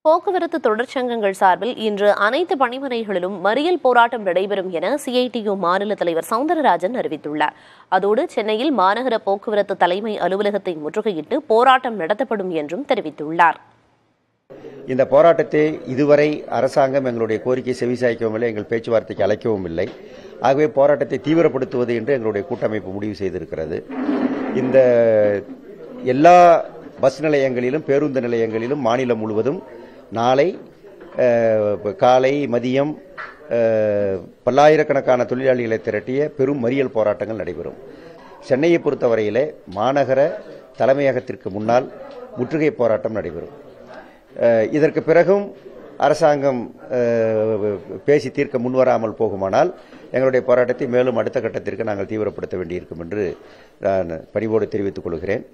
போக்குவரத்து தொழிற்சங்கங்கள் சார்பில் இன்று அனைத்து பணிமனைகளிலும் மறியல் போராட்டம் நடைபெறும் என சிஐடியு மாநில தலைவர் சவுந்தரராஜன் அறிவித்துள்ளார். அதோடு சென்னையில் மாநகர போக்குவரத்து தலைமை அலுவலகத்தை முற்றுகையிட்டு போராட்டம் நடத்தப்படும் என்றும் தெரிவித்துள்ளார். இந்த போராட்டத்தை இதுவரை அரசாங்கம் எங்களுடைய கோரிக்கை செவிசாய்க்கவும் இல்லை, எங்கள் பேச்சுவார்த்தைக்கு அழைக்கவும் இல்லை. ஆகவே போராட்டத்தை தீவிரப்படுத்துவது என்று எங்களுடைய கூட்டமைப்பு முடிவு செய்திருக்கிறது. இந்த எல்லா பஸ் நிலையங்களிலும் பேருந்து நிலையங்களிலும் மாநிலம் முழுவதும் நாளை காலை மதியம் பல்லாயிரக்கணக்கான தொழிலாளிகளை திரட்டிய பெரும் மறியல் போராட்டங்கள் நடைபெறும். சென்னையை பொறுத்தவரையிலே மாநகர தலைமையகத்திற்கு முன்னால் முற்றுகை போராட்டம் நடைபெறும். இதற்கு பிறகும் அரசாங்கம் பேசி தீர்க்க முன்வராமல் போகுமானால் எங்களுடைய போராட்டத்தை மேலும் அடுத்த கட்டத்திற்கு நாங்கள் தீவிரப்படுத்த வேண்டியிருக்கும் என்று நான் பணிவோடு தெரிவித்துக் கொள்கிறேன்.